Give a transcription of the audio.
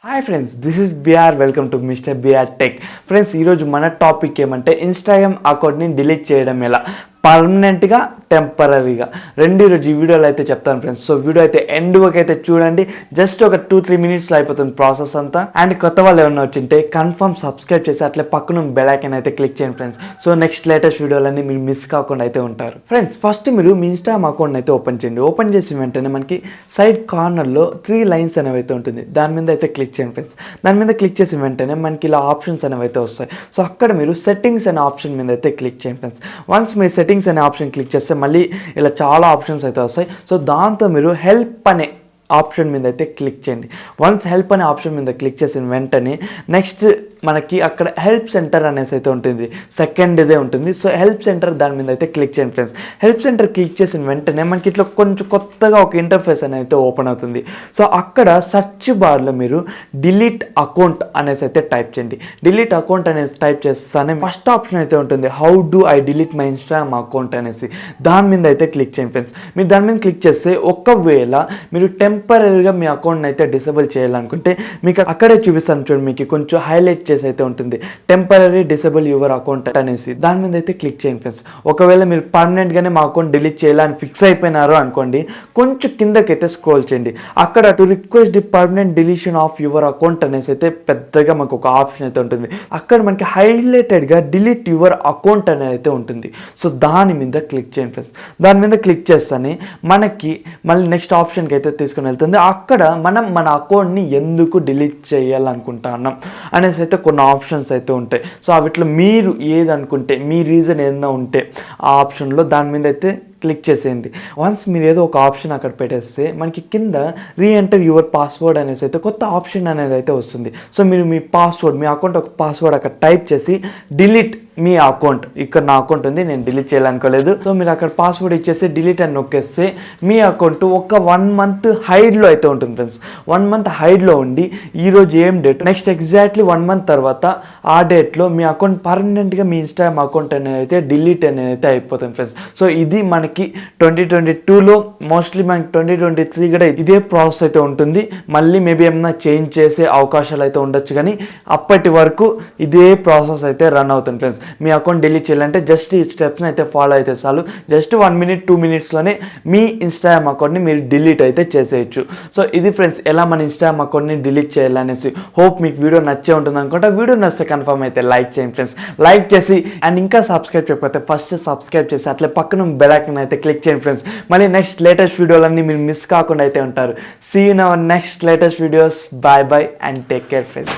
Hi friends, this is BR. Welcome to Mister BR Tech. Friends, ఈరోజు మన topic ఏమంటే Instagram అకౌంట్ని delete చేయడం ఎలా, పర్మనెంట్గా, టెంపరీగా రెండు ఈరోజు ఈ వీడియోలో అయితే చెప్తాను ఫ్రెండ్స్. సో వీడియో అయితే ఎండ్ వరకు అయితే చూడండి. జస్ట్ ఒక 2-3 మినిట్స్లో అయిపోతుంది ప్రాసెస్ అంతా. అండ్ కొత్త వాళ్ళు ఏమన్నా వచ్చింటే కన్ఫర్మ్ సబ్స్క్రైబ్ చేసి అట్లే పక్కన బెల్ ఐకాన్ అయితే క్లిక్ చేయండి ఫ్రెండ్స్. సో నెక్స్ట్ లేటెస్ట్ వీడియోలన్నీ మీరు మిస్ కాకుండా అయితే ఉంటారు ఫ్రెండ్స్. ఫస్ట్ మీరు మీ ఇన్స్టాగ్రామ్ అకౌంట్ అయితే ఓపెన్ చేయండి. ఓపెన్ చేసిన వెంటనే మనకి సైడ్ కార్నర్లో 3 లైన్స్ అనేవి అయితే ఉంటుంది. దాని మీద అయితే క్లిక్ చేయండి ఫ్రెండ్స్. దాని మీద క్లిక్ చేసిన వెంటనే మనకి ఇలా ఆప్షన్స్ అనేవి అయితే వస్తాయి. సో అక్కడ మీరు సెట్టింగ్స్ అనే ఆప్షన్ మీద అయితే క్లిక్ చేయండి ఫ్రెండ్స్. వన్స్ మీరు సెట్టింగ్స్ అనే ఆప్షన్ క్లిక్ చేస్తే మళ్ళీ ఇలా చాలా ఆప్షన్స్ అయితే వస్తాయి. సో దాంతో మీరు హెల్ప్ అనే ఆప్షన్ మీద అయితే క్లిక్ చేయండి. వన్స్ హెల్ప్ అనే ఆప్షన్ మీద క్లిక్ చేసిన వెంటనే నెక్స్ట్ మనకి అక్కడ హెల్ప్ సెంటర్ అనేసి అయితే ఉంటుంది, సెకండ్ ఇదే ఉంటుంది. సో హెల్ప్ సెంటర్ దాని మీద అయితే క్లిక్ చేయండి ఫ్రెండ్స్. హెల్ప్ సెంటర్ క్లిక్ చేసిన వెంటనే మనకి ఇట్లా కొంచెం కొత్తగా ఒక ఇంటర్ఫేస్ అనేది అయితే ఓపెన్ అవుతుంది. సో అక్కడ సెర్చ్ బార్లో మీరు డిలీట్ అకౌంట్ అనేసి అయితే టైప్ చేయండి. డిలీట్ అకౌంట్ అనేసి టైప్ చేస్తానే ఫస్ట్ ఆప్షన్ అయితే ఉంటుంది, how do I delete my Instagram account అనేసి. దాని మీద అయితే క్లిక్ చేయండి ఫ్రెండ్స్. మీరు దాని మీద క్లిక్ చేస్తే ఒకవేళ మీరు టెంపరీగా మీ అకౌంట్ని అయితే డిసేబుల్ చేయాలనుకుంటే మీకు అక్కడే చూపిస్తాను చూడండి, మీకు కొంచెం హైలైట్ అయితే ఉంటుంది, టెంపరీ డిసేబుల్ యువర్ అకౌంట్ అనేసి. దాని మీద అయితే క్లిక్ చేయండి ఫ్రెండ్స్. ఒకవేళ మీరు పర్మనెంట్ గానే మా అకౌంట్ డిలీట్ చేయాలని ఫిక్స్ అయిపోయినారు అనుకోండి, కొంచెం కిందకైతే స్క్రోల్ చేయండి. అక్కడ to request the permanent deletion of your account అనేసి అయితే పెద్దగా మనకు ఒక ఆప్షన్ అయితే ఉంటుంది. అక్కడ మనకి హైలైటెడ్ గా డిలీట్ యువర్ అకౌంట్ అనేది అయితే ఉంటుంది. సో దాని మీద క్లిక్ చేయండి ఫ్రెండ్స్. దాని మీద క్లిక్ చేస్తానే మనకి మళ్ళీ నెక్స్ట్ ఆప్షన్కి అయితే తీసుకుని వెళ్తుంది. అక్కడ మనం మన అకౌంట్ని ఎందుకు డిలీట్ చేయాలనుకుంటున్నాం అనేసి అయితే కొన్ని ఆప్షన్స్ అయితే ఉంటాయి. సో వీటిలో మీరు ఏదనుకుంటే, మీ రీజన్ ఏదైనా ఉంటే ఆ ఆప్షన్లో దాని మీద అయితే క్లిక్ చేసేయండి. వన్స్ మీరు ఏదో ఒక ఆప్షన్ అక్కడ పెట్టేస్తే మనకి కింద రీఎంటర్ యువర్ పాస్వర్డ్ అనేసి అయితే కొత్త ఆప్షన్ అనేది అయితే వస్తుంది. సో మీరు మీ పాస్వర్డ్, మీ అకౌంట్ ఒక పాస్వర్డ్ అక్కడ టైప్ చేసి డిలీట్ మీ అకౌంట్, ఇక్కడ నా అకౌంట్ ఉంది నేను డిలీట్ చేయాలనుకోలేదు, సో మీరు అక్కడ పాస్వర్డ్ ఇచ్చేసి డిలీట్ అని నొక్కేస్తే మీ అకౌంట్ ఒక 1 మంత్ హైడ్లో అయితే ఉంటుంది ఫ్రెండ్స్. 1 మంత్ హైడ్లో ఉండి ఈరోజు ఏం డేట్, నెక్స్ట్ ఎగ్జాక్ట్లీ 1 మంత్ తర్వాత ఆ డేట్లో మీ అకౌంట్ పర్మనెంట్గా మీ ఇన్స్టాగ్రామ్ అకౌంట్ అనేది అయితే డిలీట్ అనేది అయితే అయిపోతుంది ఫ్రెండ్స్. సో ఇది మనకి 2022లో, మోస్ట్లీ మనకి 2023 కూడా ఇదే ప్రాసెస్ అయితే ఉంటుంది. మళ్ళీ మేబీ ఏమైనా చేంజ్ చేసే అవకాశాలు అయితే ఉండొచ్చు, కానీ అప్పటి వరకు ఇదే ప్రాసెస్ అయితే రన్ అవుతుంది ఫ్రెండ్స్. మీ అకౌంట్ డిలీట్ చేయాలంటే జస్ట్ ఈ స్టెప్స్ని అయితే ఫాలో అయితే చాలు. జస్ట్ 1 మినిట్ 2 మినిట్స్లోనే మీ ఇన్స్టాగ్రామ్ అకౌంట్ని మీరు డిలీట్ అయితే చేసేయచ్చు. సో ఇది ఫ్రెండ్స్, ఎలా మన ఇన్స్టాగ్రామ్ అకౌంట్ని డిలీట్ చేయాలనేసి. హోప్ మీకు వీడియో నచ్చే ఉంటుంది అనుకుంటా. వీడియో నచ్చితే కన్ఫర్మ్ అయితే లైక్ చేయండి ఫ్రెండ్స్. లైక్ చేసి అండ్ ఇంకా సబ్స్క్రైబ్ చేయకపోతే ఫస్ట్ సబ్స్క్రైబ్ చేసి అట్లే పక్కన బెల్ ఐకాన్ అయితే క్లిక్ చేయండి ఫ్రెండ్స్. మళ్ళీ నెక్స్ట్ లేటెస్ట్ వీడియోలన్నీ మీరు మిస్ కాకుండా అయితే ఉంటారు. See you in our next latest videos. Bye bye and take care friends.